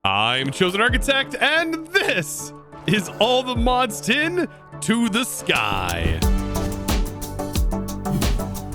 I'm ChosenArchitect, and this is all the mods tin to the sky.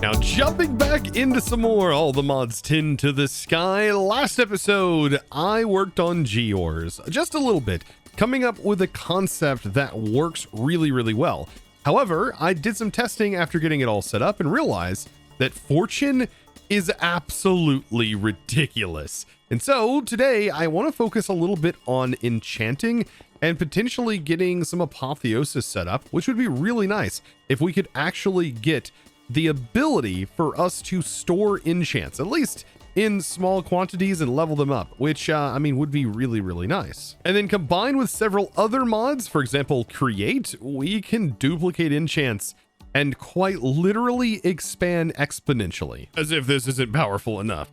Now, jumping back into some more all the mods tin to the sky. Last episode, I worked on Gears just a little bit, coming up with a concept that works really, really well. However, I did some testing after getting it all set up and realized that Fortune is absolutely ridiculous. And so today I want to focus a little bit on enchanting and potentially getting some apotheosis set up, which would be really nice if we could actually get the ability for us to store enchants, at least in small quantities, and level them up, which I mean would be really, really nice. And then combined with several other mods, for example, create, we can duplicate enchants and quite literally expand exponentially. As if this isn't powerful enough.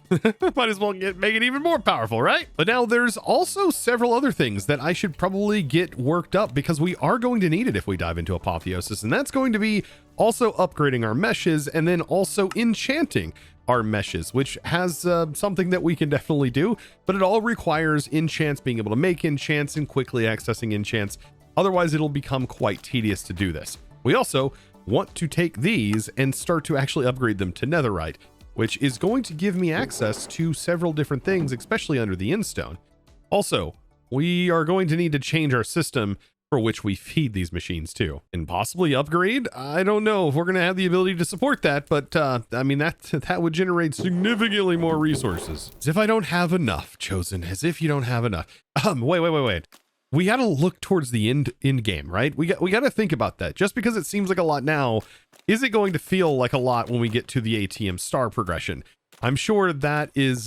Might as well make it even more powerful, right? But now there's also several other things that I should probably get worked up because we are going to need it if we dive into apotheosis, and that's going to be also upgrading our meshes and then also enchanting our meshes, which has something that we can definitely do, but it all requires enchants, being able to make enchants and quickly accessing enchants. Otherwise it'll become quite tedious to do this. We also want to take these and start to actually upgrade them to netherite, which is going to give me access to several different things, especially under the endstone. Also, we are going to need to change our system for which we feed these machines to, and possibly upgrade. I don't know if we're going to have the ability to support that, but I mean that would generate significantly more resources. As if I don't have enough, Chosen, as if you don't have enough. Wait. We got to look towards the end game, right? We got to think about that. Just because it seems like a lot now, is it going to feel like a lot when we get to the ATM star progression? I'm sure that is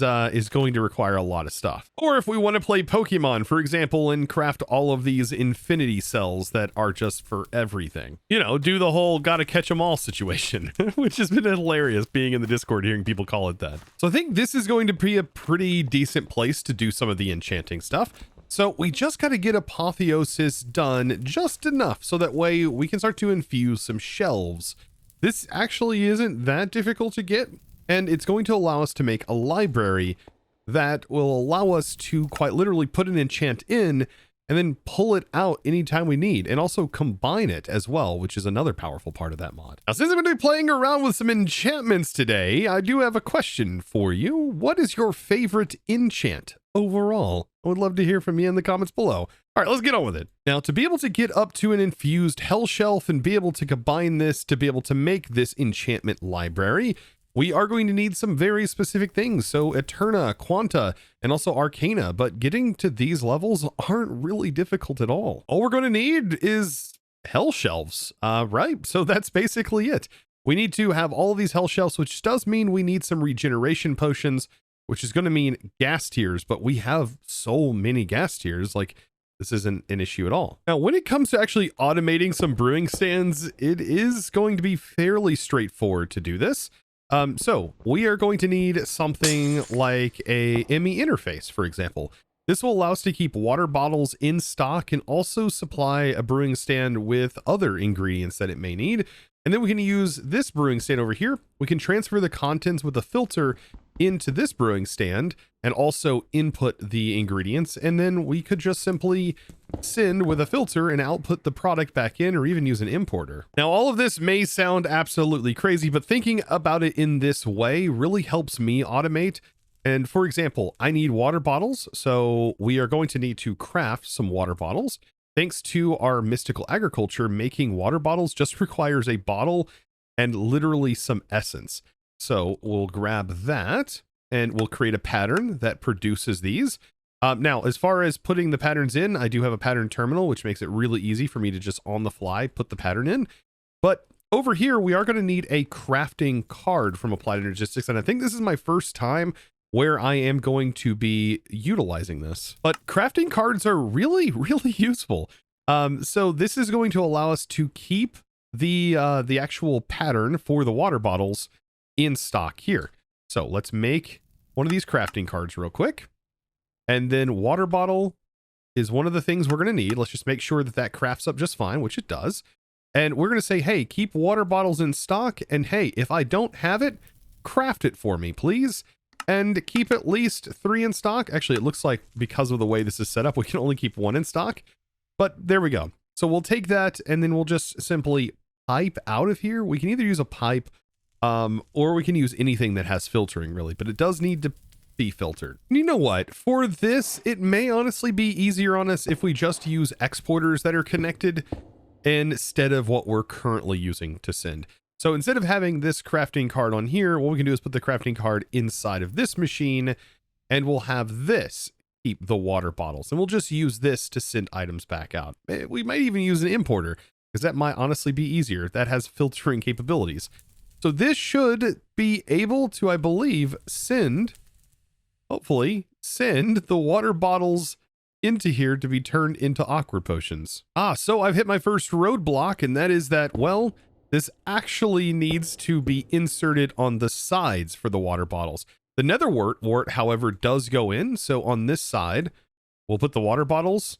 going to require a lot of stuff. Or if we want to play Pokemon, for example, and craft all of these infinity cells that are just for everything. You know, do the whole gotta catch them all situation, which has been hilarious being in the Discord, hearing people call it that. So I think this is going to be a pretty decent place to do some of the enchanting stuff. So we just got to get apotheosis done just enough so that way we can start to infuse some shelves. This actually isn't that difficult to get, and it's going to allow us to make a library that will allow us to quite literally put an enchant in and then pull it out anytime we need, and also combine it as well, which is another powerful part of that mod. Now, since I'm going to be playing around with some enchantments today, I do have a question for you. What is your favorite enchant overall? I would love to hear from you in the comments below. All right, let's get on with it. Now, to be able to get up to an infused hell shelf and be able to combine this to be able to make this enchantment library, we are going to need some very specific things. So Eterna, Quanta, and also Arcana, but getting to these levels aren't really difficult at all. All we're going to need is hell shelves, right? So that's basically it. We need to have all of these hell shelves, which does mean we need some regeneration potions, which is going to mean gas tiers, but we have so many gas tiers, like this isn't an issue at all. Now, when it comes to actually automating some brewing stands, it is going to be fairly straightforward to do this. So we are going to need something like a ME interface, for example. This will allow us to keep water bottles in stock and also supply a brewing stand with other ingredients that it may need. And then we can use this brewing stand over here. We can transfer the contents with a filter into this brewing stand and also input the ingredients. And then we could just simply send with a filter and output the product back in, or even use an importer. Now, all of this may sound absolutely crazy, but thinking about it in this way really helps me automate. And for example, I need water bottles. So we are going to need to craft some water bottles. Thanks to our mystical agriculture, making water bottles just requires a bottle and literally some essence. So we'll grab that and we'll create a pattern that produces these. Now, as far as putting the patterns in, I do have a pattern terminal, which makes it really easy for me to just on the fly put the pattern in. But over here, we are going to need a crafting card from Applied Energistics. And I think this is my first time where I am going to be utilizing this. But crafting cards are really, really useful. So this is going to allow us to keep the actual pattern for the water bottles in stock here. So let's make one of these crafting cards real quick. And then water bottle is one of the things we're going to need. Let's just make sure that that crafts up just fine, which it does. And we're going to say, hey, keep water bottles in stock. And hey, if I don't have it, craft it for me, please. and keep at least 3 in stock. Actually, it looks like because of the way this is set up, we can only keep 1 in stock, but there we go. So we'll take that and then we'll just simply pipe out of here. We can either use a pipe or we can use anything that has filtering really, but it does need to be filtered. And you know what? For this, it may honestly be easier on us if we just use exporters that are connected instead of what we're currently using to send. So instead of having this crafting card on here, what we can do is put the crafting card inside of this machine, and we'll have this keep the water bottles, and we'll just use this to send items back out. We might even use an importer, because that might honestly be easier. That has filtering capabilities. So this should be able to, I believe, hopefully send the water bottles into here to be turned into awkward potions. So I've hit my first roadblock, and that is that, well, this actually needs to be inserted on the sides for the water bottles. The nether wart, however, does go in. So on this side, we'll put the water bottles,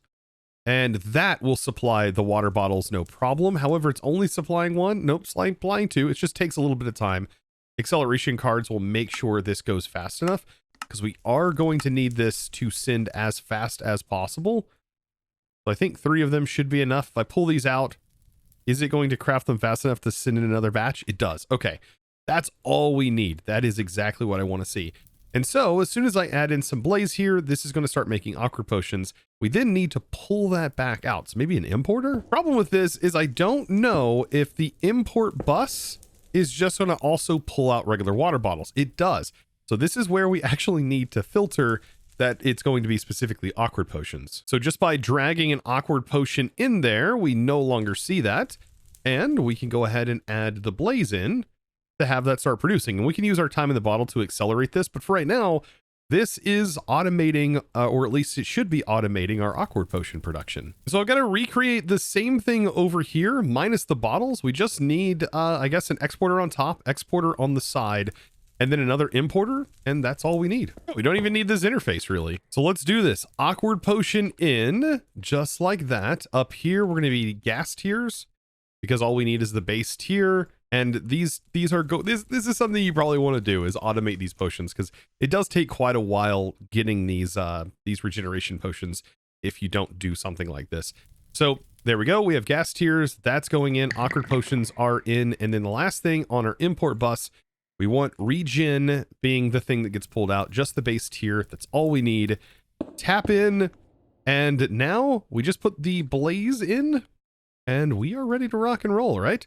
and that will supply the water bottles no problem. However, it's only supplying 1. Nope, supplying 2. It just takes a little bit of time. Acceleration cards will make sure this goes fast enough, because we are going to need this to send as fast as possible. So I think 3 of them should be enough. If I pull these out, is it going to craft them fast enough to send in another batch? It does. Okay. That's all we need. That is exactly what I want to see. And so as soon as I add in some blaze here, this is going to start making awkward potions. We then need to pull that back out. So maybe an importer? Problem with this is I don't know if the import bus is just going to also pull out regular water bottles. It does. So this is where we actually need to filter that it's going to be specifically awkward potions. So just by dragging an awkward potion in there, we no longer see that. And we can go ahead and add the blaze in to have that start producing. And we can use our time in the bottle to accelerate this. But for right now, this is automating, or at least it should be automating our awkward potion production. So I've got to recreate the same thing over here, minus the bottles. We just need, I guess, an exporter on top, exporter on the side, and then another importer, and that's all we need. We don't even need this interface really. So let's do this. Awkward potion in, just like that. Up here, we're going to be gas tiers, because all we need is the base tier. And these are this is something you probably want to do, is automate these potions, because it does take quite a while getting these regeneration potions if you don't do something like this. So there we go. We have gas tiers. That's going in. Awkward potions are in. And then the last thing on our import bus, we want regen being the thing that gets pulled out, just the base tier. That's all we need. Tap in. And now we just put the blaze in and we are ready to rock and roll, right?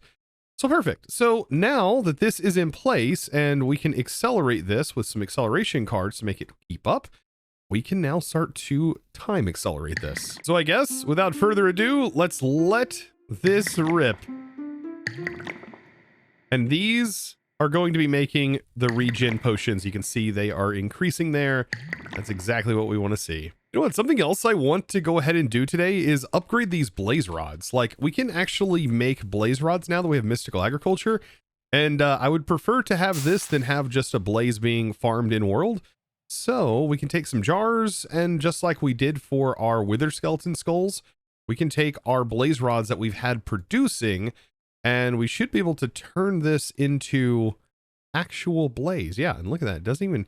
So perfect. So now that this is in place and we can accelerate this with some acceleration cards to make it keep up, we can now start to time accelerate this. So I guess without further ado, let's let this rip. And these are going to be making the regen potions. You can see they are increasing there. That's exactly what we want to see. You know what? Something else I want to go ahead and do today is upgrade these blaze rods. Like, we can actually make blaze rods now that we have mystical agriculture. And I would prefer to have this than have just a blaze being farmed in world. So we can take some jars, and just like we did for our wither skeleton skulls, we can take our blaze rods that we've had producing, and we should be able to turn this into actual blaze. Yeah, and look at that. It doesn't even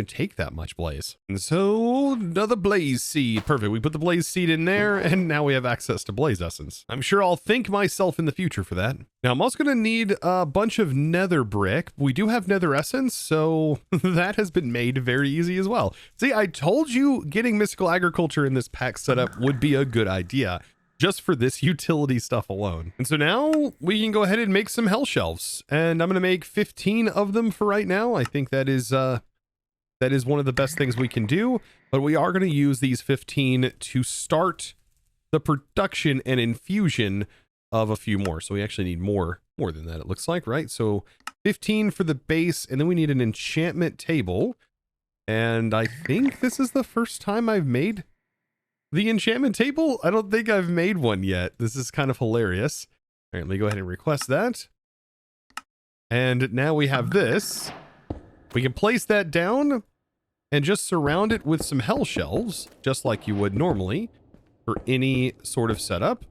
take that much blaze. And so another blaze seed. Perfect. We put the blaze seed in there, and now we have access to blaze essence. I'm sure I'll thank myself in the future for that. Now I'm also going to need a bunch of nether brick. We do have nether essence, so that has been made very easy as well. See, I told you getting mystical agriculture in this pack setup would be a good idea, just for this utility stuff alone. And so now we can go ahead and make some hell shelves, and I'm going to make 15 of them for right now. I think that is one of the best things we can do, but we are going to use these 15 to start the production and infusion of a few more. So we actually need more than that, it looks like, right? So 15 for the base, and then we need an enchantment table. And I think this is the first time I've made the enchantment table. I don't think I've made one yet. This is kind of hilarious. All right, let me go ahead and request that. And now we have this. We can place that down and just surround it with some hell shelves, just like you would normally for any sort of setup.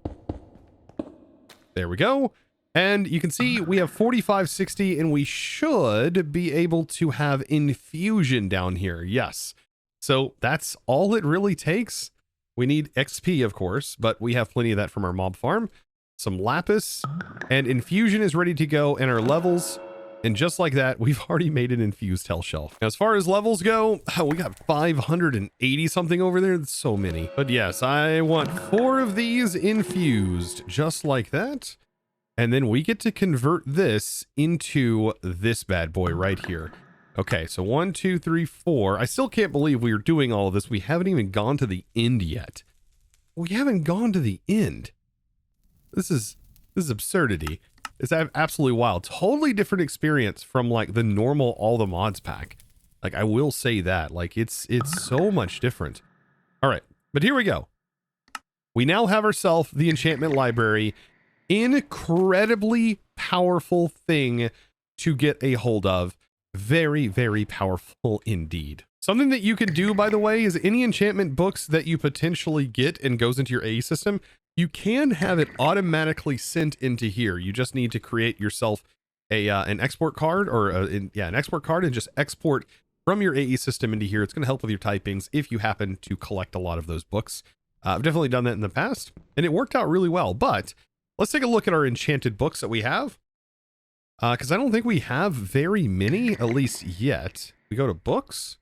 There we go. And you can see we have 45, 60, and we should be able to have Infusion down here. Yes. So that's all it really takes. We need XP, of course, but we have plenty of that from our mob farm. Some lapis, and Infusion is ready to go, and our levels. And just like that, we've already made an infused hell shelf. Now, as far as levels go, we got 580 something over there. That's so many. But yes, I want 4 of these infused, just like that. And then we get to convert this into this bad boy right here. Okay, so 1, 2, 3, 4. I still can't believe we are doing all of this. We haven't even gone to the end yet. We haven't gone to the end. This is absurdity. It's absolutely wild. Totally different experience from like the normal all the mods pack. Like, I will say that. Like, it's so much different. All right, but here we go. We now have ourselves the enchantment library. Incredibly powerful thing to get a hold of. Very, very powerful indeed. Something that you can do, by the way, is any enchantment books that you potentially get and goes into your AE system, you can have it automatically sent into here. You just need to create yourself an export card, or an export card, and just export from your AE system into here. It's going to help with your typings if you happen to collect a lot of those books. I've definitely done that in the past, and it worked out really well. But let's take a look at our enchanted books that we have, because I don't think we have very many, at least yet. We go to books,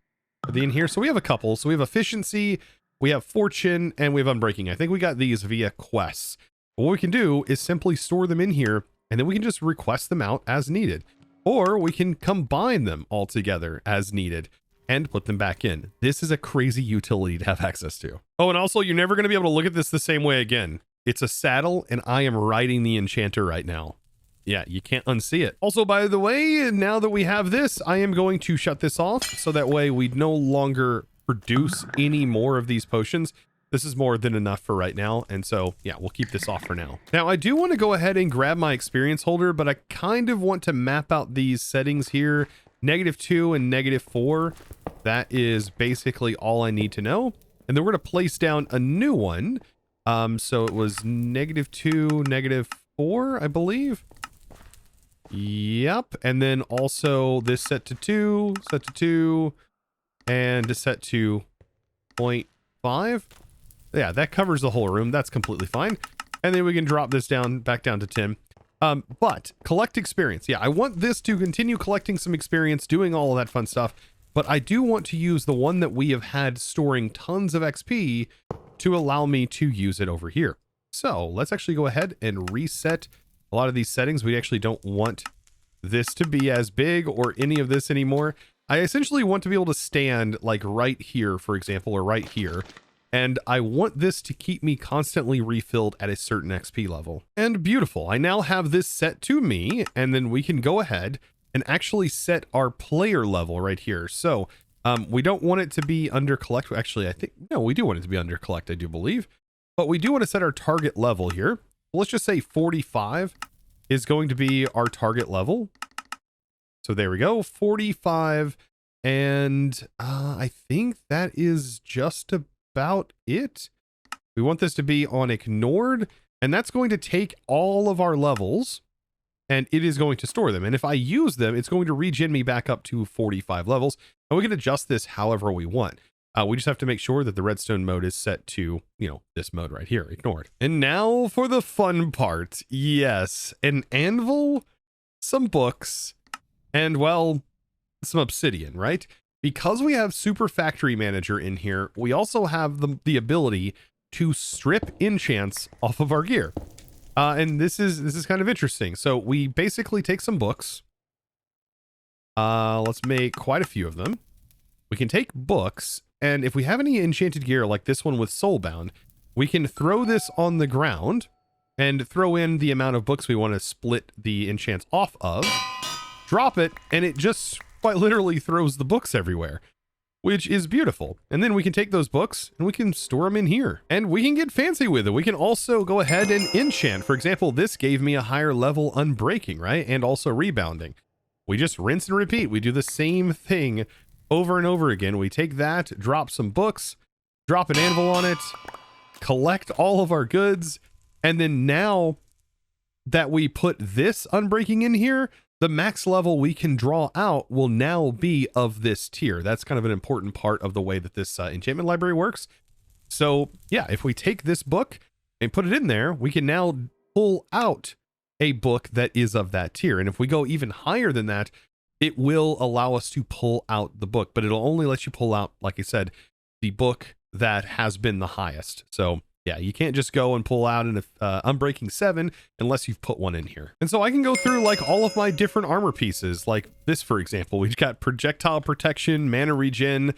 are they in here? So we have a couple. So we have efficiency, we have fortune, and we have unbreaking. I think we got these via quests. But what we can do is simply store them in here, and then we can just request them out as needed. Or we can combine them all together as needed and put them back in. This is a crazy utility to have access to. Oh, and also, you're never going to be able to look at this the same way again. It's a saddle, and I am riding the enchanter right now. Yeah, you can't unsee it. Also, by the way, now that we have this, I am going to shut this off, so that way we no longer produce any more of these potions. This is more than enough for right now, and so, yeah, we'll keep this off for now. Now, I do want to go ahead and grab my experience holder, but I kind of want to map out these settings here. -2 and -4. That is basically all I need to know. And then we're going to place down a new one. So it was -2, -4, I believe. Yep. And then also this set to 2, and set to 0.5. Yeah, that covers the whole room. That's completely fine. And then we can drop this down, back down to 10. But collect experience. Yeah, I want this to continue collecting some experience, doing all of that fun stuff. But I do want to use the one that we have had storing tons of XP to allow me to use it over here. So let's actually go ahead and reset a lot of these settings. We actually don't want this to be as big or any of this anymore. I essentially want to be able to stand like right here, for example, or right here. And I want this to keep me constantly refilled at a certain XP level. And beautiful. I now have this set to me, and then we can go ahead and actually set our player level right here. So we don't want it to be under collect. Actually, I think, no, we do want it to be under collect, I do believe. But we do want to set our target level here. Let's just say 45 is going to be our target level. So there we go, 45. And I think that is just about it. We want this to be on ignored, and that's going to take all of our levels, and it is going to store them. And if I use them, it's going to regen me back up to 45 levels, and we can adjust this however we want. We just have to make sure that the redstone mode is set to, you know, this mode right here, ignored. And now for the fun part. Yes, an anvil, some books, and, well, some obsidian, right? Because we have Super Factory Manager in here, we also have the ability to strip enchants off of our gear. And this is kind of interesting. So we basically take some books. Let's make quite a few of them. We can take books, and if we have any enchanted gear like this one with Soulbound, we can throw this on the ground and throw in the amount of books we want to split the enchants off of, drop it, and it just quite literally throws the books everywhere, which is beautiful. And then we can take those books and we can store them in here, and we can get fancy with it. We can also go ahead and enchant. For example, this gave me a higher level unbreaking, right? And also rebounding. We just rinse and repeat. We do the same thing over and over again. We take that, drop some books, drop an anvil on it, collect all of our goods, and then now that we put this unbreaking in here, the max level we can draw out will now be of this tier. That's kind of an important part of the way that this enchantment library works. So yeah, if we take this book and put it in there, we can now pull out a book that is of that tier. And if we go even higher than that, it will allow us to pull out the book, but it'll only let you pull out, like I said, the book that has been the highest. So yeah, you can't just go and pull out an Unbreaking 7 unless you've put one in here. And so I can go through like all of my different armor pieces, like this, for example. We've got projectile protection, mana regen,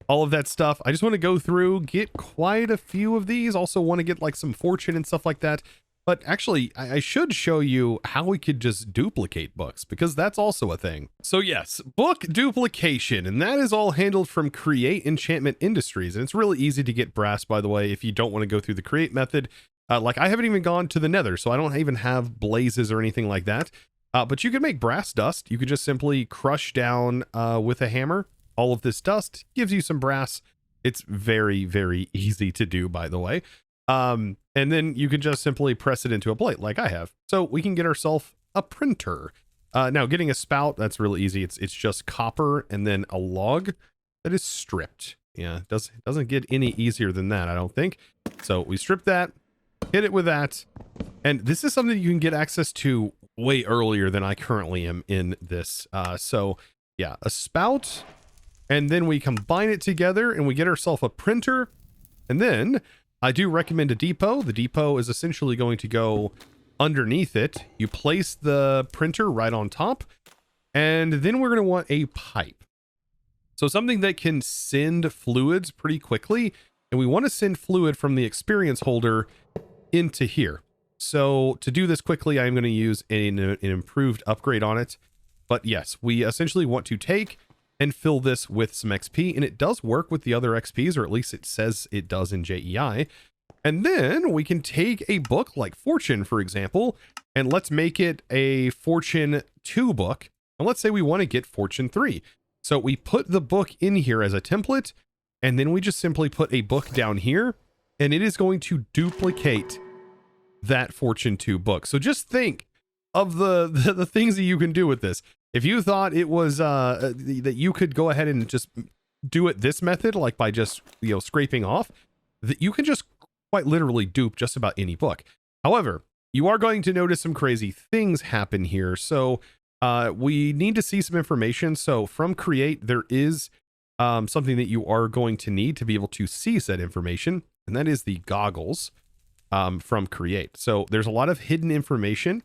all of that stuff. I just want to go through, get quite a few of these. Also want to get like some fortune and stuff like that. But actually, I should show you how we could just duplicate books, because that's also a thing. So yes, book duplication, and that is all handled from Create Enchantment Industries. And it's really easy to get brass, by the way, if you don't want to go through the create method. Like I haven't even gone to the nether, so I don't even have blazes or anything like that. But you can make brass dust. You could just simply crush down with a hammer all of this dust, gives you some brass. It's very, very easy to do, by the way. And then you can just simply press it into a plate like I have. So we can get ourselves a printer. Now getting a spout, that's really easy. It's just copper and then a log that is stripped. Yeah, it doesn't get any easier than that, I don't think. So we strip that, hit it with that. And this is something you can get access to way earlier than I currently am in this. So yeah, a spout, and then we combine it together and we get ourselves a printer. And then I do recommend a depot. The depot is essentially going to go underneath it. You place the printer right on top, and then we're going to want a pipe. So something that can send fluids pretty quickly, and we want to send fluid from the experience holder into here. So to do this quickly, I'm going to use an improved upgrade on it. But yes, we essentially want to take and fill this with some XP, and it does work with the other XPs, or at least it says it does in JEI. And then we can take a book like Fortune, for example, and let's make it a Fortune 2 book. And let's say we want to get Fortune 3. So we put the book in here as a template, and then we just simply put a book down here, and it is going to duplicate that Fortune 2 book. So just think of the things that you can do with this. If you thought it was that you could go ahead and just do it this method, like by just, you know, scraping off, that you can just quite literally dupe just about any book. However, you are going to notice some crazy things happen here. So we need to see some information. So from Create, there is something that you are going to need to be able to see said information, and that is the goggles from Create. So there's a lot of hidden information,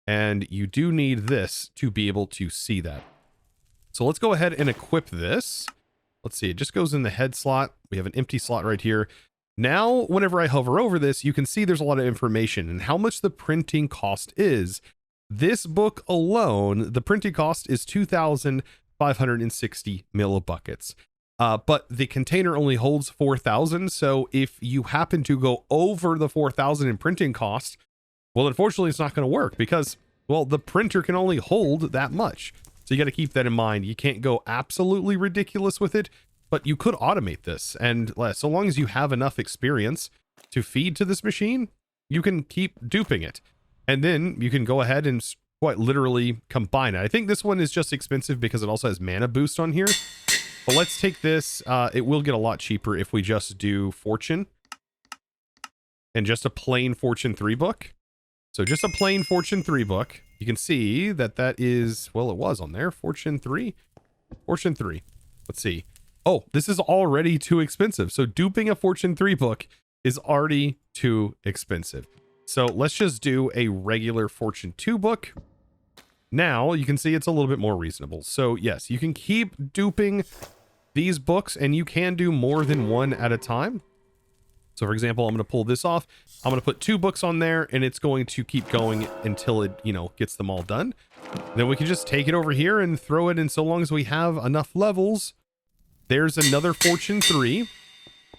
and you do need this to be able to see that. So let's go ahead and equip this. Let's see, it just goes in the head slot. We have an empty slot right here. Now, whenever I hover over this, you can see there's a lot of information and how much the printing cost is. This book alone, the printing cost is 2,560 millibuckets. But the container only holds 4,000. So if you happen to go over the 4,000 in printing cost, well, unfortunately, it's not going to work because, well, the printer can only hold that much. So you got to keep that in mind. You can't go absolutely ridiculous with it, but you could automate this. And so long as you have enough experience to feed to this machine, you can keep duping it. And then you can go ahead and quite literally combine it. I think this one is just expensive because it also has mana boost on here. But let's take this. It will get a lot cheaper if we just do Fortune and just a plain Fortune 3 book. So just a plain Fortune 3 book. You can see that that is, well, it was on there. Fortune 3. Fortune 3. Let's see. Oh, this is already too expensive. So duping a Fortune 3 book is already too expensive. So let's just do a regular Fortune 2 book. Now you can see it's a little bit more reasonable. So yes, you can keep duping these books and you can do more than one at a time. So for example, I'm going to pull this off. I'm going to put 2 books on there and it's going to keep going until it, you know, gets them all done. Then we can just take it over here and throw it in. So long as we have enough levels, there's another Fortune 3.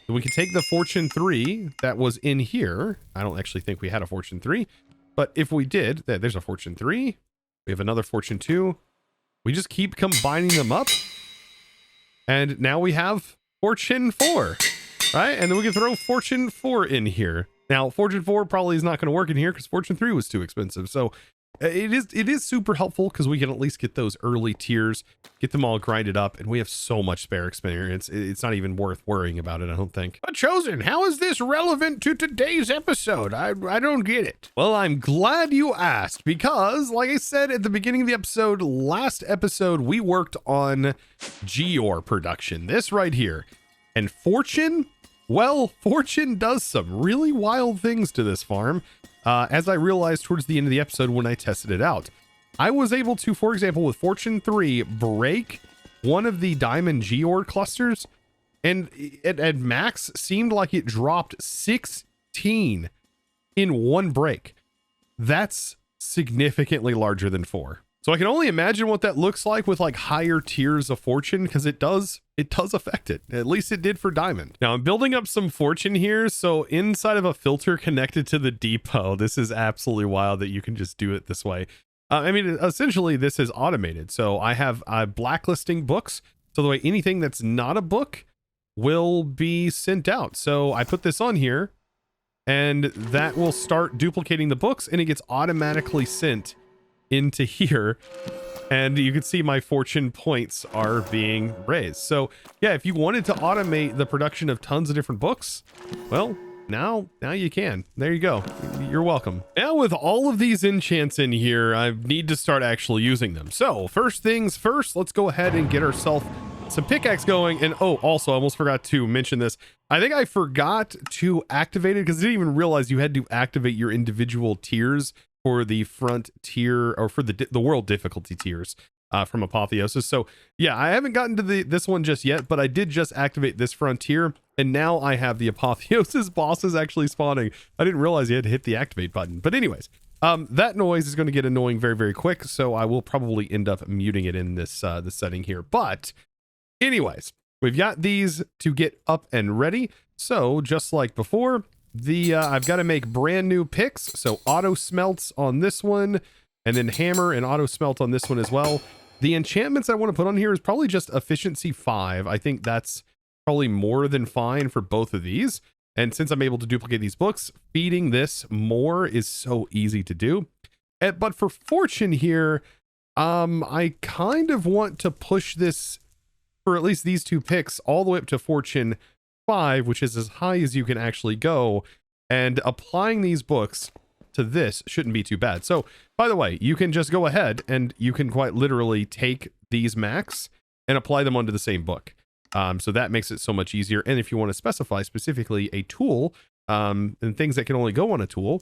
We can take the Fortune 3 that was in here. I don't actually think we had a Fortune 3, but if we did, there's a Fortune 3. We have another Fortune 2. We just keep combining them up. And now we have Fortune 4, right? And then we can throw Fortune 4 in here. Now, Fortune 4 probably is not going to work in here because Fortune 3 was too expensive. So it is super helpful because we can at least get those early tiers, get them all grinded up, and we have so much spare experience. It's not even worth worrying about it, I don't think. But Chosen, how is this relevant to today's episode? I don't get it. Well, I'm glad you asked because, like I said at the beginning of the episode, last episode, we worked on Geor production, this right here. And Fortune, well, Fortune does some really wild things to this farm. As I realized towards the end of the episode when I tested it out, I was able to, for example, with Fortune 3, break one of the diamond Geor clusters, and at max seemed like it dropped 16 in one break. That's significantly larger than 4. So I can only imagine what that looks like with like higher tiers of Fortune, because it does affect it. At least it did for diamond. Now I'm building up some Fortune here. So inside of a filter connected to the depot, this is absolutely wild that you can just do it this way. I mean, essentially this is automated. So I have blacklisting books. So the way anything that's not a book will be sent out. So I put this on here and that will start duplicating the books, and it gets automatically sent into here, and you can see my Fortune points are being raised. So yeah, if you wanted to automate the production of tons of different books, well, now you can. There you go. You're welcome. Now with all of these enchants in here, I need to start actually using them. So first things first, let's go ahead and get ourselves some pickaxe going. And oh, also I almost forgot to mention this. I think I forgot to activate it because I didn't even realize you had to activate your individual tiers for the front tier, or for the world difficulty tiers from Apotheosis. So yeah, I haven't gotten to this one just yet, but I did just activate this frontier, and now I have the Apotheosis bosses actually spawning. I didn't realize you had to hit the activate button. But anyways, that noise is going to get annoying very, very quick, so I will probably end up muting it in this this setting here. But anyways, we've got these to get up and ready. So just like before, I've got to make brand new picks. So auto smelts on this one, and then hammer and auto smelt on this one as well. The enchantments I want to put on here is probably just efficiency 5. I think that's probably more than fine for both of these. And since I'm able to duplicate these books, feeding this more is so easy to do. But for Fortune here, I kind of want to push this for at least these 2 picks all the way up to Fortune 5, which is as high as you can actually go, and applying these books to this shouldn't be too bad. So by the way, you can just go ahead and you can quite literally take these max and apply them onto the same book. So that makes it so much easier. And if you want to specify specifically a tool and things that can only go on a tool,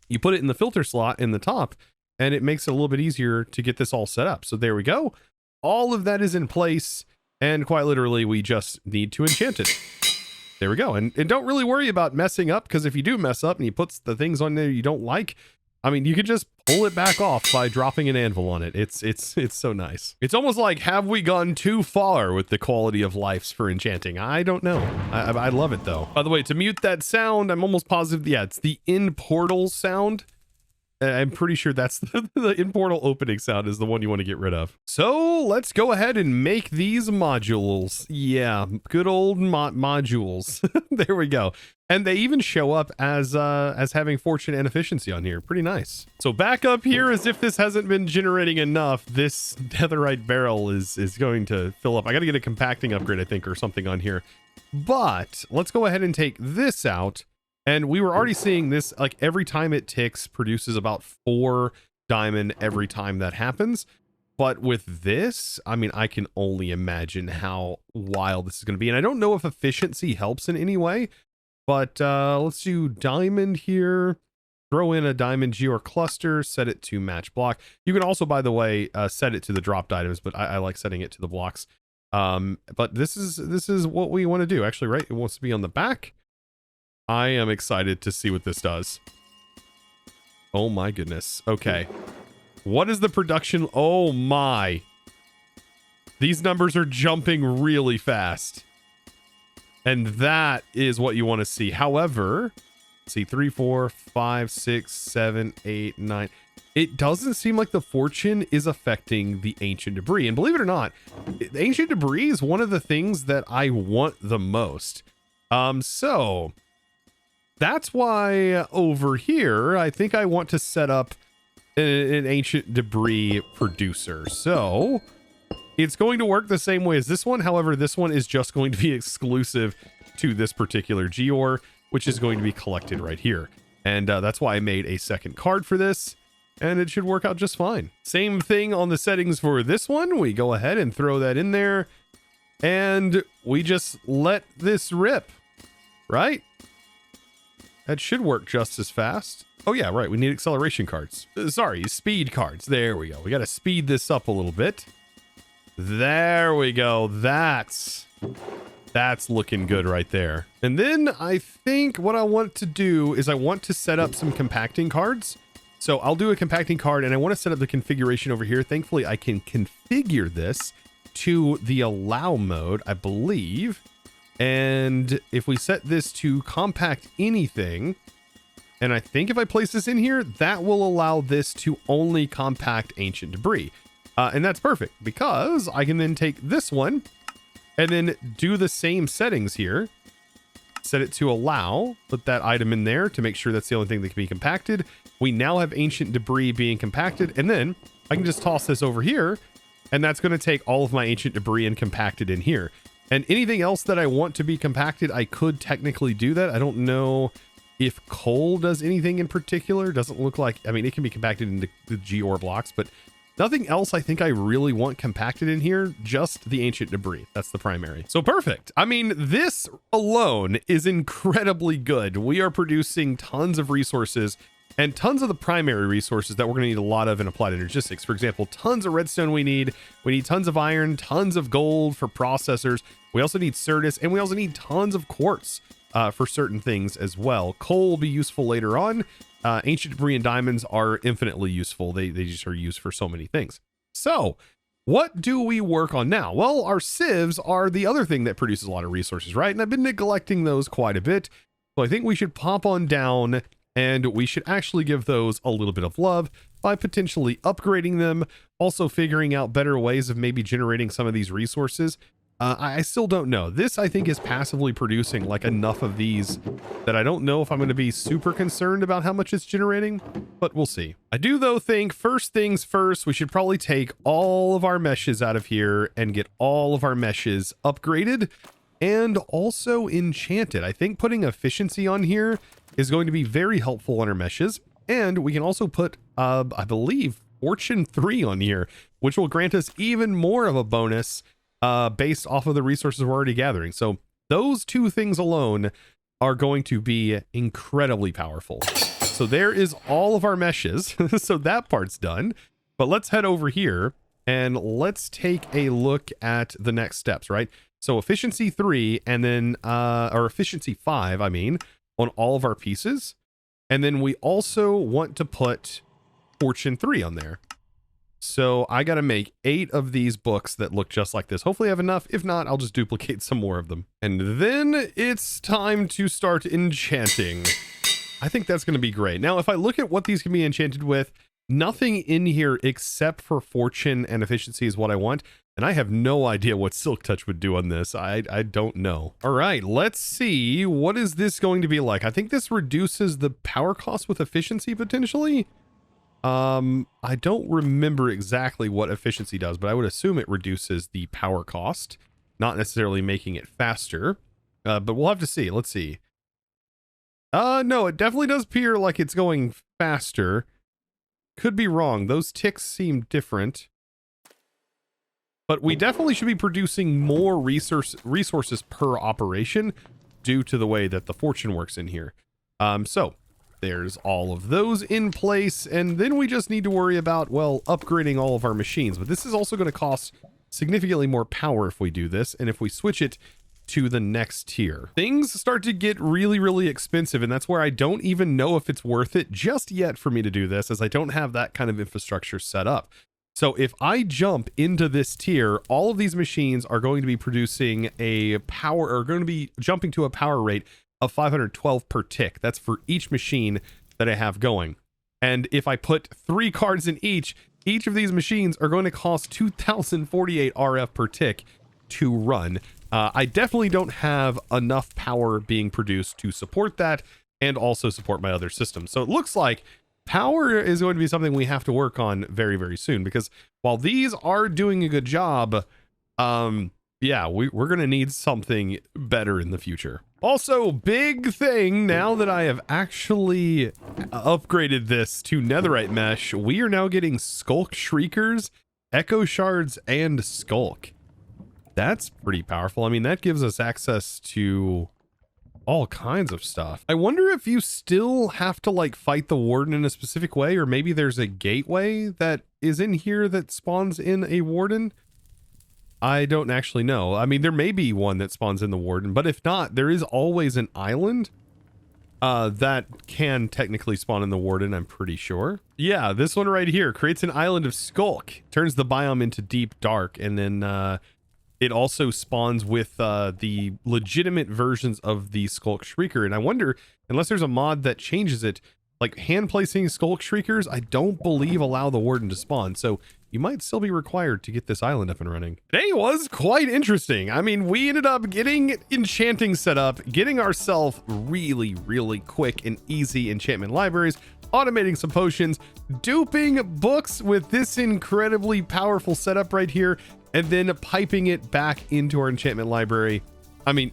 you put it in the filter slot in the top, and it makes it a little bit easier to get this all set up. So there we go. All of that is in place, and quite literally we just need to enchant it. There we go. And don't really worry about messing up, because if you do mess up and you put the things on there you don't like, I mean, you could just pull it back off by dropping an anvil on it. It's so nice. It's almost like, have we gone too far with the quality of lives for enchanting? I don't know. I love it though. By the way, to mute that sound, I'm almost positive, yeah, it's the in portal sound. I'm pretty sure that's the in portal opening sound is the one you want to get rid of. So let's go ahead and make these modules. Yeah, good old modules. There we go. And they even show up as having Fortune and efficiency on here. Pretty nice. So back up here, as if this hasn't been generating enough, this netherite barrel is going to fill up. I got to get a compacting upgrade, I think, or something on here. But let's go ahead and take this out. And we were already seeing this, like every time it ticks, produces about 4 diamond every time that happens. But with this, I mean, I can only imagine how wild this is going to be. And I don't know if efficiency helps in any way, but let's do diamond here. Throw in a diamond Geor cluster, set it to match block. You can also, by the way, set it to the dropped items, but I like setting it to the blocks. But this is what we want to do, actually, right? It wants to be on the back. I am excited to see what this does. Oh my goodness. Okay. What is the production? Oh my. These numbers are jumping really fast. And that is what you want to see. However, let's see, 3, 4, 5, 6, 7, 8, 9. It doesn't seem like the Fortune is affecting the ancient debris. And believe it or not, the ancient debris is one of the things that I want the most. So that's why over here, I think I want to set up an ancient debris producer. So it's going to work the same way as this one. However, this one is just going to be exclusive to this particular Geor, which is going to be collected right here. And that's why I made a second card for this, and it should work out just fine. Same thing on the settings for this one. We go ahead and throw that in there, and we just let this rip, right? That should work just as fast. Oh yeah, right, we need acceleration cards. Sorry, speed cards. There we go. We got to speed this up a little bit. There we go. That's looking good right there. And then I think what I want to do is I want to set up some compacting cards. So I'll do a compacting card, and I want to set up the configuration over here. Thankfully, I can configure this to the allow mode, I believe. And if we set this to compact anything, and I think if I place this in here, that will allow this to only compact ancient debris. And that's perfect, because I can then take this one and then do the same settings here. Set it to allow, put that item in there to make sure that's the only thing that can be compacted. We now have ancient debris being compacted, and then I can just toss this over here, and that's going to take all of my ancient debris and compact it in here. And anything else that I want to be compacted, I could technically do that. I don't know if coal does anything in particular. Doesn't look like, I mean, it can be compacted into the Geor blocks, but nothing else I think I really want compacted in here, just the ancient debris. That's the primary. So perfect. I mean, this alone is incredibly good. We are producing tons of resources and tons of the primary resources that we're going to need a lot of in applied energistics. For example, tons of redstone we need tons of iron, tons of gold for processors. We also need Certus, and we also need tons of quartz for certain things as well. Coal will be useful later on. Ancient debris and diamonds are infinitely useful. They just are used for so many things. So what do we work on now? Well, our sieves are the other thing that produces a lot of resources, right? And I've been neglecting those quite a bit. So I think we should pop on down, and we should actually give those a little bit of love by potentially upgrading them, also figuring out better ways of maybe generating some of these resources. I still don't know. This, I think, is passively producing like enough of these that I don't know if I'm going to be super concerned about how much it's generating, but we'll see. I do, though, think first things first, we should probably take all of our meshes out of here and get all of our meshes upgraded and also enchanted. I think putting efficiency on here is going to be very helpful on our meshes. And we can also put, I believe, Fortune 3 on here, which will grant us even more of a bonus based off of the resources we're already gathering. So those two things alone are going to be incredibly powerful. So there is all of our meshes. So that part's done. But let's head over here and let's take a look at the next steps, right? So efficiency 3 and then, or efficiency 5, I mean, on all of our pieces. And then we also want to put Fortune 3 on there. So I got to make 8 of these books that look just like this. Hopefully I have enough. If not, I'll just duplicate some more of them. And then it's time to start enchanting. I think that's going to be great. Now, if I look at what these can be enchanted with, nothing in here except for fortune and efficiency is what I want. And I have no idea what Silk Touch would do on this. I don't know. All right, let's see. What is this going to be like? I think this reduces the power cost with efficiency potentially. I don't remember exactly what efficiency does, but I would assume it reduces the power cost, not necessarily making it faster. But we'll have to see. Let's see. No, it definitely does appear like it's going faster. Could be wrong. Those ticks seem different. But we definitely should be producing more resources per operation due to the way that the fortune works in here. So there's all of those in place, and then we just need to worry about, well, upgrading all of our machines. But this is also going to cost significantly more power if we do this, and if we switch it to the next tier. Things start to get really, really expensive, and that's where I don't even know if it's worth it just yet for me to do this, as I don't have that kind of infrastructure set up. So if I jump into this tier, all of these machines are going to be producing a power, or going to be jumping to a power rate of 512 per tick. That's for each machine that I have going. And if I put 3 cards in each of these machines are going to cost 2048 RF per tick to run. I definitely don't have enough power being produced to support that. and also support my other systems. So it looks like power is going to be something we have to work on very, very soon, because while these are doing a good job, yeah, we're going to need something better in the future. Also, big thing, now that I have actually upgraded this to netherite mesh, we are now getting skulk shriekers, echo shards, and skulk. That's pretty powerful. I mean, that gives us access to all kinds of stuff. I wonder if you still have to like fight the warden in a specific way, or maybe there's a gateway that is in here that spawns in a warden. I don't actually know. I mean, there may be one that spawns in the warden, but if not, there is always an island that can technically spawn in the warden, I'm pretty sure. Yeah, this one right here creates an island of skulk, turns the biome into deep dark, and then it also spawns with the legitimate versions of the Skulk Shrieker. And I wonder, unless there's a mod that changes it, like hand placing Skulk Shriekers, I don't believe allow the warden to spawn. So you might still be required to get this island up and running. Today was quite interesting. I mean, we ended up getting enchanting set up, getting ourselves really, really quick and easy enchantment libraries, automating some potions, duping books with this incredibly powerful setup right here, and then piping it back into our enchantment library. I mean,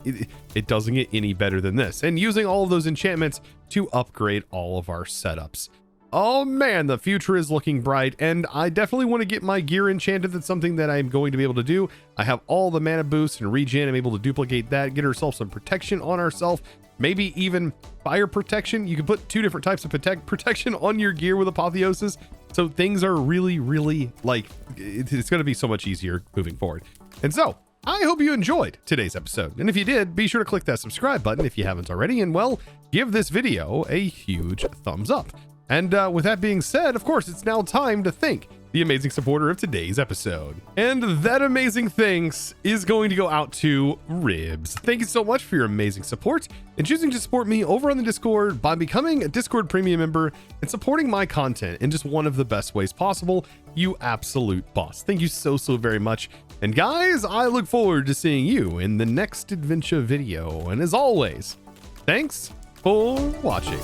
it doesn't get any better than this. And using all of those enchantments to upgrade all of our setups. Oh man, the future is looking bright, and I definitely want to get my gear enchanted. That's something that I'm going to be able to do. I have all the mana boosts and regen. I'm able to duplicate that, get ourselves some protection on ourselves, maybe even fire protection. You can put 2 different types of protection on your gear with apotheosis. So things are really, really, like, it's going to be so much easier moving forward. And so I hope you enjoyed today's episode. And if you did, be sure to click that subscribe button if you haven't already. And well, give this video a huge thumbs up. And with that being said, of course, it's now time to thank the amazing supporter of today's episode. And that amazing thanks is going to go out to Ribs. Thank you so much for your amazing support and choosing to support me over on the Discord by becoming a Discord premium member and supporting my content in just one of the best ways possible. You absolute boss. Thank you so, so very much. And guys, I look forward to seeing you in the next adventure video. And as always, thanks for watching.